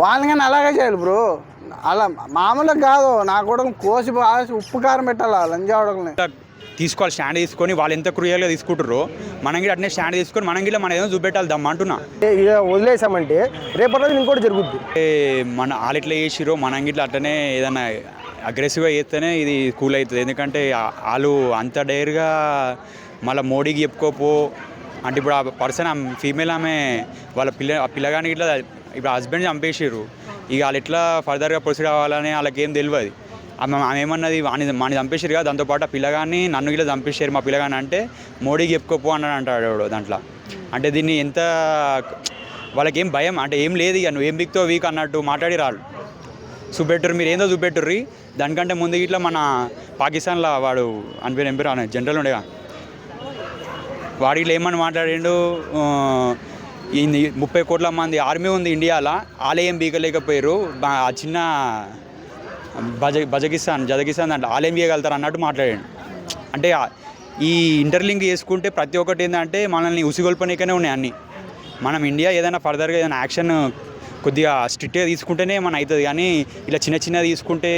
వాళ్ళని అలాగే చేయాలి బ్రో. అలా మామూలుగా కాదు, నా కూడా కోసి ఉప్పు కారం పెట్టాలి లంజావడకుని తీసుకోవాలి. స్టాండ్ తీసుకొని వాళ్ళు ఎంత క్రూయల్గా తీసుకుంటారో మనం కూడా అట్నే స్టాండ్ తీసుకొని మనం కూడా మన ఏదో చూపెట్టాలి దమ్మ అంటున్నా. ఇక వదిలేసామంటే రేపటి రోజు ఇంకోటి జరుగుద్ది. మన వాళ్ళు ఎట్లా చేసిరో మనం గిట్లా అట్లనే ఏదైనా అగ్రెసివ్గా చేస్తేనే ఇది కూల్ అవుతుంది. ఎందుకంటే వాళ్ళు అంత డైర్గా మళ్ళీ మోడీకి చెప్పుకోపో అంటే ఇప్పుడు ఆ పర్సన్ ఫీమేల్ ఆమె వాళ్ళ పిల్లగానికి ఇట్లా ఇప్పుడు హస్బెండ్ చంపేసారు. ఇక వాళ్ళు ఎట్లా ఫర్దర్గా ప్రొసీడ్ అవ్వాలని వాళ్ళకి ఏం తెలియదు. ఆమె ఏమన్నది వాడిని చంపేసారు కదా, దాంతోపాటు ఆ పిల్లగాన్ని నన్ను ఇలా చంపేసారు మా పిల్లగాని అంటే మోడీకి చెప్పుకోపో అన్నాడు అంటాడు దాంట్లో. అంటే దీన్ని ఎంత వాళ్ళకి ఏం భయం అంటే ఏం లేదు, ఇక నువ్వు ఏం బిక్తో వీక్ అన్నట్టు మాట్లాడి రాళ్ళు చూపెట్టుర్రు, మీరు ఏందో చూపెట్టుర్రి. దానికంటే ముందు ఇట్లా మన పాకిస్తాన్లో వాడు అని పేరు అనే జనరల్ ఉండేగా, వాడు ఇట్లా ఏమని మాట్లాడిండు, 30 కోట్ల మంది ఆర్మీ ఉంది ఇండియాలో, వాళ్ళే ఏం బీకలేకపోయారు, ఆ చిన్న జజకిస్తాన్ దాంట్లో వాళ్ళేం చేయగలుగుతారు అన్నట్టు మాట్లాడాడు. అంటే ఈ ఇంటర్లింక్ చేసుకుంటే ప్రతి ఒక్కటి ఏంటంటే మనల్ని ఉసిగొల్పనికనే ఉన్నాయి అన్నీ. మనం ఇండియా ఏదైనా ఫర్దర్గా ఏదైనా యాక్షన్ కొద్దిగా స్ట్రిక్ట్గా తీసుకుంటేనే మన అవుతుంది, కానీ ఇలా చిన్న తీసుకుంటే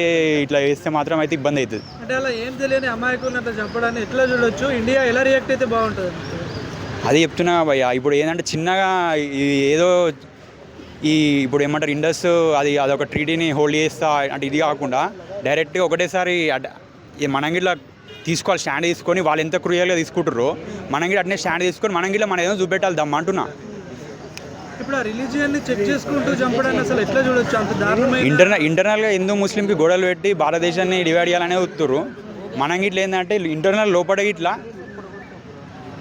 ఇట్లా వేస్తే మాత్రం అయితే ఇబ్బంది అవుతుంది. అంటే అలా ఏం తెలియని అమాయకులను అట్లా చంపడాన్ని ఎట్లా చూడొచ్చు, ఇండియా ఎలా రియాక్ట్ అయితే బాగుంటుంది? అది చెప్తున్నా భయ్య. ఇప్పుడు ఏంటంటే చిన్నగా ఏదో ఇప్పుడు ఏమంటారు ఇండస్ అదొక ట్రీటీని హోల్డ్ చేస్తా అంటే ఇది కాకుండా డైరెక్ట్గా ఒకటేసారి మనం గిట్లా తీసుకోవాలి. స్టాండ్ తీసుకొని వాళ్ళు ఎంత క్రూయల్గా తీసుకుంటారో మనం గిట్లా అట్నే స్టాండ్ తీసుకొని మనం గిట్లా మన ఏదో చూపెట్టాలి దమ్మ అంటున్నా. ఇప్పుడు ఆ రిలీజియన్ని చెక్ చేసుకుంటూ చంపడాన్ని అసలు ఎట్లా చూడొచ్చు? అంత దారుణమైన ఇంటర్నల్గా హిందూ ముస్లింకి గొడవలు పెట్టి భారతదేశాన్ని డివైడ్ చేయాలనే వస్తున్నారు. మనం గిట్ల ఏంటంటే ఇంటర్నల్ లోపల గిట్లా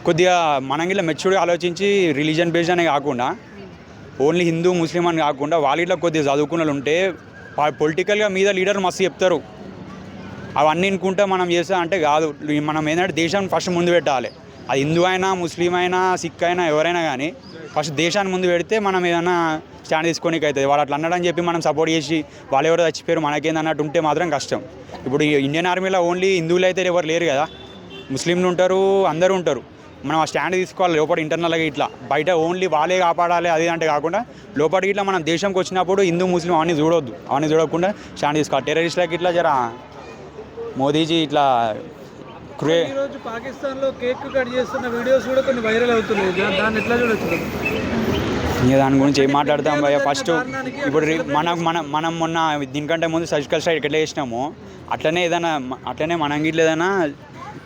కొద్దిగా మనం గిట్లా మెచ్యూర్గా ఆలోచించి రిలీజియన్ బేస్డ్ అనే కాకుండా ఓన్లీ హిందూ ముస్లిం అని కాకుండా వాళ్ళ ఇట్లా కొద్దిగా చదువుకున్న ఉంటే పొలిటికల్గా మీద లీడర్ మస్తు చెప్తారు. అవన్నీ అనుకుంటే మనం చేస్తా అంటే కాదు. మనం ఏంటంటే దేశాన్ని ఫస్ట్ ముందు పెట్టాలి. అది హిందూ అయినా ముస్లిం అయినా సిక్ అయినా ఎవరైనా కానీ ఫస్ట్ దేశాన్ని ముందు పెడితే మనం ఏదైనా స్టాండ్ తీసుకోనికి అవుతుంది. వాళ్ళు అట్లా అన్నాడని చెప్పి మనం సపోర్ట్ చేసి వాళ్ళు ఎవరో చచ్చిపోయారు మనకేందన్నట్టు ఉంటే మాత్రం కష్టం. ఇప్పుడు ఇండియన్ ఆర్మీలో ఓన్లీ హిందువులు అయితే ఎవరు లేరు కదా, ముస్లింలు ఉంటారు, అందరూ ఉంటారు. మనం ఆ స్టాండ్ తీసుకోవాలి లోపల ఇంటర్నల్గా. ఇట్లా బయట ఓన్లీ వాళ్ళే కాపాడాలి అది అంటే కాకుండా లోపలికి ఇట్లా మనం దేశంకి వచ్చినప్పుడు హిందూ ముస్లిం అవన్నీ చూడొద్దు, అవన్నీ చూడకుండా స్టాండ్ తీసుకోవాలి. టెర్రరిస్ట్లకి ఇట్లా జర మోదీజీ ఇట్లా ఈరోజు పాకిస్తాన్లో కేక్ కట్ చేస్తున్న వీడియోస్ కూడా కొన్ని వైరల్ అవుతున్నాయి, దాన్ని ఎట్లా చూడొచ్చు? ఇంకా దాని గురించి ఏం మాట్లాడతాం భయ్య. ఫస్ట్ ఇప్పుడు మనం మొన్న దీనికంటే ముందు సర్జికల్ స్ట్రైక్ ఎట్లా చేసినామో అట్లనే మనం గిట్ల ఏదైనా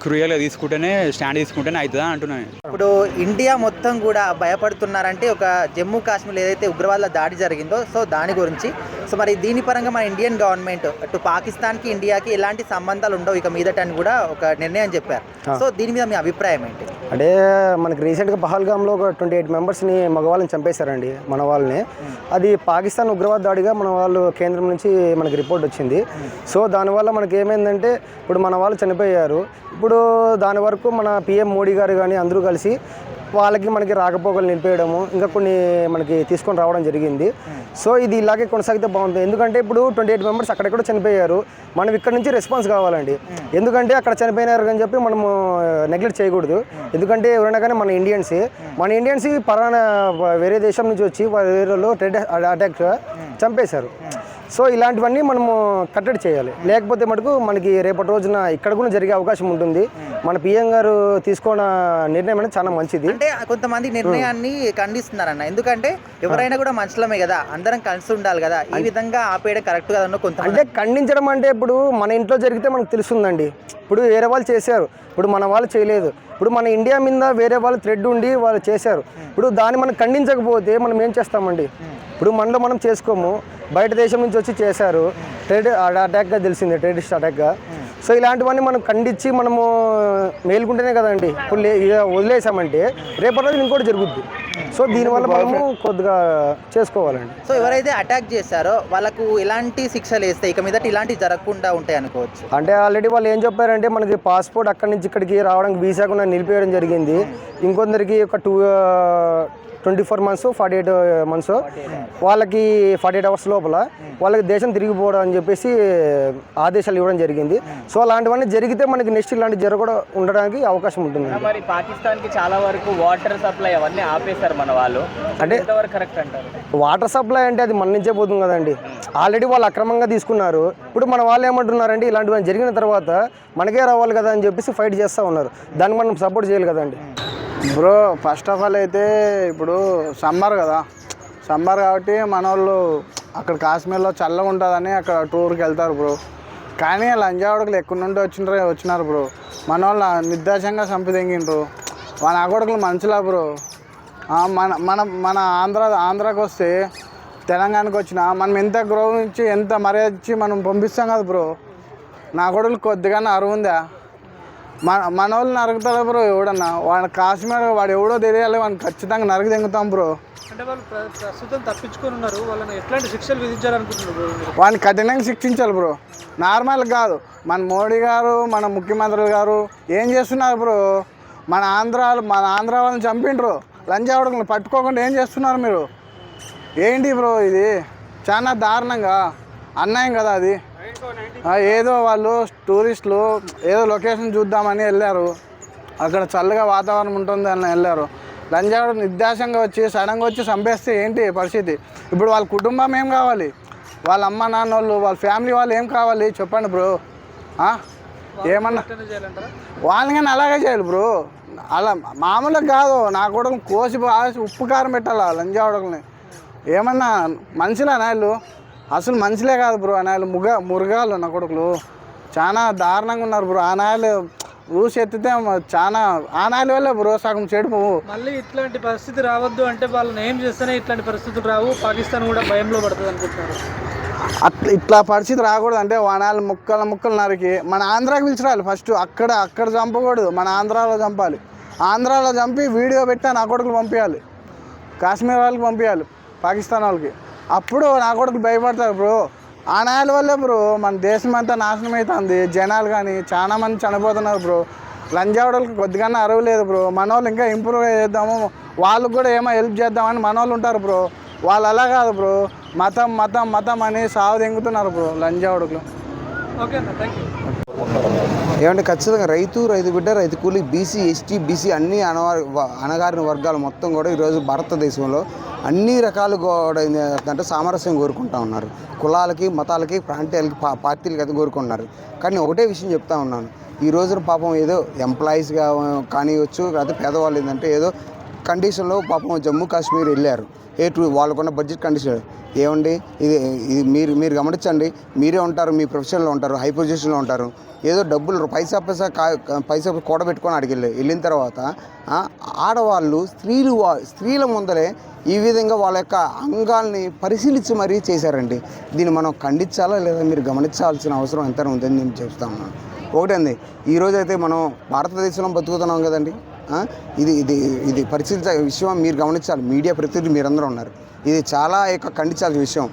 క్రూయల్గా తీసుకుంటేనే స్టాండ్ తీసుకుంటేనే అవుతుందా అంటున్నాను. ఇప్పుడు ఇండియా మొత్తం కూడా భయపడుతున్నారంటే ఒక జమ్మూ కాశ్మీర్ ఏదైతే ఉగ్రవాదుల దాడి జరిగిందో సో దాని గురించి. సో మరి దీని పరంగా మన ఇండియన్ గవర్నమెంట్ అటు పాకిస్తాన్కి ఇండియాకి ఎలాంటి సంబంధాలు ఉండవు ఇక మీదట అని కూడా ఒక నిర్ణయం చెప్పారు. సో దీని మీద మీ అభిప్రాయం ఏంటి? అంటే మనకి రీసెంట్గా పహల్గామ్లో ఒక 28 మెంబర్స్ని మగవాళ్ళని చంపేశారండి, మన వాళ్ళని. అది పాకిస్తాన్ ఉగ్రవాద దాడిగా మన వాళ్ళు కేంద్రం నుంచి మనకి రిపోర్ట్ వచ్చింది. సో దానివల్ల మనకి ఏమైందంటే ఇప్పుడు మన వాళ్ళు చనిపోయారు. ఇప్పుడు దాని వరకు మన పిఎం మోడీ గారు కానీ అందరూ కలిసి మనకి రాకపోకలు నిలిపేయడము ఇంకా కొన్ని మనకి తీసుకొని రావడం జరిగింది. సో ఇది ఇలాగే కొనసాగితే బాగుంటుంది. ఎందుకంటే ఇప్పుడు 28 మెంబర్స్ అక్కడెక్కడ చనిపోయారు, మనం ఇక్కడ నుంచి రెస్పాన్స్ కావాలండి. ఎందుకంటే అక్కడ చనిపోయినారు అని చెప్పి మనము నెగ్లెక్ట్ చేయకూడదు. ఎందుకంటే ఎవరైనా కానీ మన ఇండియన్స్ పరానా వేరే దేశం నుంచి వచ్చి వేరేలో టెర్రర్ అటాక్ చంపేశారు. సో ఇలాంటివన్నీ మనము కట్టడి చేయాలి, లేకపోతే మటుకు మనకి రేపటి రోజున ఇక్కడ కూడా జరిగే అవకాశం ఉంటుంది. మన పిఎం గారు తీసుకున్న నిర్ణయం అనేది చాలా మంచిది. అంటే కొంతమంది నిర్ణయాన్ని ఖండిస్తున్నారన్న, ఎందుకంటే ఎవరైనా కూడా మనుషులమే కదా, అందరం కలిసి ఉండాలి కదా, ఈ విధంగా ఆపేయడం కరెక్ట్ కదా కొంత. అంటే ఖండించడం అంటే ఇప్పుడు మన ఇంట్లో జరిగితే మనకు తెలుస్తుందండి. ఇప్పుడు వేరే వాళ్ళు చేశారు, ఇప్పుడు మన వాళ్ళు చేయలేదు. ఇప్పుడు మన ఇండియా మీద వేరే వాళ్ళు థ్రెడ్ ఉండి వాళ్ళు చేశారు. ఇప్పుడు దాన్ని మనం ఖండించకపోతే మనం ఏం చేస్తామండి? ఇప్పుడు మనలో మనం చేసుకోము, బయట దేశం నుంచి వచ్చి చేశారు, అటాక్గా తెలిసింది, టెర్రరిస్ట్ అటాక్గా. సో ఇలాంటివన్నీ మనం ఖండించి మనము మేలుకుంటేనే కదండి. ఇప్పుడు వదిలేసామంటే రేపటి రోజు ఇంకోటి జరుగుద్ది. సో దీనివల్ల మనము కొద్దిగా చేసుకోవాలండి. సో ఎవరైతే అటాక్ చేశారో వాళ్ళకు ఎలాంటి శిక్షలు వేస్తే ఇక మీదట ఇలాంటివి జరగకుండా ఉంటాయి అనుకోవచ్చు? అంటే ఆల్రెడీ వాళ్ళు ఏం చెప్పారంటే మనకి పాస్పోర్ట్ అక్కడి నుంచి ఇక్కడికి రావడానికి వీసా కూడా నిలిపేయడం జరిగింది. ఇంకొందరికి ఒక 24 months 48 months వాళ్ళకి 48 hours లోపల వాళ్ళకి దేశం తిరిగిపోవడం అని చెప్పేసి ఆదేశాలు ఇవ్వడం జరిగింది. సో అలాంటివన్నీ జరిగితే మనకి నెక్స్ట్ ఇలాంటి జరగకుండా ఉండడానికి అవకాశం ఉంటుంది. మరి పాకిస్తాన్కి చాలా వరకు వాటర్ సప్లై అవన్నీ ఆపేశారు మన వాళ్ళు, అంటే ఎంతవరకు కరెక్ట్ అంటారు? వాటర్ సప్లై అంటే అది మన నుంచే పోతుంది కదండి. ఆల్రెడీ వాళ్ళు అక్రమంగా తీసుకున్నారు. ఇప్పుడు మన వాళ్ళు ఏమంటున్నారంటే ఇలాంటివి జరిగిన తర్వాత మనకే రావాలి కదా అని చెప్పేసి ఫైట్ చేస్తూ ఉన్నారు. దాన్ని మనం సపోర్ట్ చేయాలి కదండి. బ్రో ఫస్ట్ ఆఫ్ ఆల్ అయితే ఇప్పుడు సమ్మర్ కదా, సమ్మర్ కాబట్టి మన వాళ్ళు అక్కడ కాశ్మీర్లో చల్లగా ఉంటుందని అక్కడ టూర్కి వెళ్తారు బ్రో. కానీ లంజావడకులు ఎక్కడి నుండి వచ్చినారు బ్రో. మన వాళ్ళు నిర్దేశంగా చంపిదెంగిండ్రు. మన ఆగొడకులు మంచిలా బ్రో. మన మన మన ఆంధ్రాకి వస్తే తెలంగాణకి వచ్చిన మనం ఎంత గౌరవించి ఎంత మర్యాద ఇచ్చి మనం పంపిస్తాం కదా బ్రో. నా కొడుకులు కొద్దిగానే అరువు ఉందా? మన వాళ్ళు నరుగుతాడు బ్రో. ఎవడన్నా వాడు కాశ్మీర్ వాడు ఎవడో తెలియాలి, వాడిని ఖచ్చితంగా నరికి తెంగుతాం బ్రో. అంటే వాళ్ళు ప్రస్తుతం తప్పించుకొని ఉన్నారు, వాళ్ళని ఎట్లాంటి శిక్షలు విధించాలనుకుంటున్నారు? వాడిని కఠినంగా శిక్షించాలి బ్రో. నార్మల్ కాదు. మన మోడీ గారు మన ముఖ్యమంత్రులు గారు ఏం చేస్తున్నారు బ్రో? మన ఆంధ్ర వాళ్ళని చంపిండ్రు. లంజావడకులను పట్టుకోకుండా ఏం చేస్తున్నారు మీరు? ఏంటి బ్రో ఇది? చాలా దారుణంగా అన్యాయం కదా అది. ఏదో వాళ్ళు టూరిస్టులు ఏదో లొకేషన్ చూద్దామని వెళ్ళారు, అక్కడ చల్లగా వాతావరణం ఉంటుంది అని వెళ్ళారు. లంజావడ నిర్దేశంగా వచ్చి సడన్గా వచ్చి చంపేస్తే ఏంటి పరిస్థితి? ఇప్పుడు వాళ్ళ కుటుంబం ఏం కావాలి? వాళ్ళ అమ్మ నాన్న వాళ్ళు వాళ్ళ ఫ్యామిలీ వాళ్ళు ఏం కావాలి చెప్పండి బ్రో. ఏమన్నా వాళ్ళని కానీ అలాగే చేయాలి బ్రో. అలా మామూలుగా కాదు. నా కూడా కోసి ఉప్పు కారం పెట్టాలి లంజావడకుల్ని. ఏమన్నా మనుషులేనా వీళ్ళు? అసలు మనుషులే కాదు బ్రో. ఆ నాయలు మురుగాలు నా కొడుకులు చాలా దారుణంగా ఉన్నారు బ్రో. ఆ నాయలు ఊసి ఎత్తితే చాలా ఆ నాయల వల్లే బ్రో సగం చెడుపు. మళ్ళీ ఇట్లాంటి పరిస్థితి రావద్దు అంటే వాళ్ళని ఏం చేస్తేనే ఇట్లాంటి పరిస్థితులు రావు, పాకిస్తాన్ కూడా భయంలో పడుతుంది అనుకుంటున్నారు. ఇట్లా పరిస్థితి రాకూడదు అంటే వానాలు ముక్కలు నరికి మన ఆంధ్రాకి పిలిచిరాలి ఫస్ట్. అక్కడ చంపకూడదు, మన ఆంధ్రాలో చంపాలి. ఆంధ్రాలో చంపి వీడియో పెట్టి నా కొడుకులు పంపించాలి, కాశ్మీర్ వాళ్ళకి పంపించాలి, పాకిస్తాన్ వాళ్ళకి. అప్పుడు నా కొడుకులు భయపడతారు బ్రో. ఆ నాయల వల్లే బ్రో మన దేశం అంతా నాశనం అవుతుంది. జనాలు కానీ చాలా మంది చనిపోతున్నారు బ్రో. లంజావడలకు కొద్దిగానే అరువు లేదు బ్రో. మన వాళ్ళు ఇంకా ఇంప్రూవ్ చేద్దాము, వాళ్ళకు కూడా ఏమో హెల్ప్ చేద్దామని మన వాళ్ళు ఉంటారు బ్రో. వాళ్ళు అలా కాదు బ్రో. మతం మతం మతం అని సాగు తెంగుతున్నారు బ్రో లంజావడకులు. ఓకే అన్న, థ్యాంక్ యూ. ఏమంటే ఖచ్చితంగా రైతు బిడ్డ, రైతు కూలి, బీసీ, ఎస్టీ, బీసీ అన్ని అణగారిన వర్గాలు మొత్తం కూడా ఈరోజు భారతదేశంలో అన్ని రకాలు కూడా ఏంటంటే సామరస్యం కోరుకుంటా ఉన్నారు. కులాలకి, మతాలకి, ప్రాంతాలకి, పార్టీలకి అయితే కోరుకుంటున్నారు. కానీ ఒకటే విషయం చెప్తా ఉన్నాను, ఈ రోజున పాపం ఏదో ఎంప్లాయీస్గా కానివచ్చు, లేకపోతే పేదవాళ్ళు ఏంటంటే ఏదో కండిషన్లో పాపం జమ్మూ కాశ్మీర్ వెళ్ళారు. వాళ్ళకున్న బడ్జెట్ కండిషన్ ఏమండి, ఇది మీరు గమనించండి. మీరే ఉంటారు, మీ ప్రొఫెషన్లో ఉంటారు, హై పొజిషన్లో ఉంటారు. ఏదో డబ్బులు పైసా కూడబెట్టుకొని అడిగి వెళ్ళిన తర్వాత ఆడవాళ్ళు స్త్రీల ముందరే ఈ విధంగా వాళ్ళ యొక్క అంగాల్ని పరిశీలించి మరీ చేశారండి. దీన్ని మనం ఖండించాలా లేదా మీరు గమనించాల్సిన అవసరం ఎంత ఉందని నేను చెప్తా ఉన్నాను. ఒకటండి, ఈరోజైతే మనం భారతదేశంలో బతుకుతున్నాం కదండి. ఇది పరిశీలించే విషయం మీరు గమనించాలి. మీడియా ప్రతినిధులు మీరందరూ ఉన్నారు. ఇది చాలా ఖండించాల్సిన విషయం.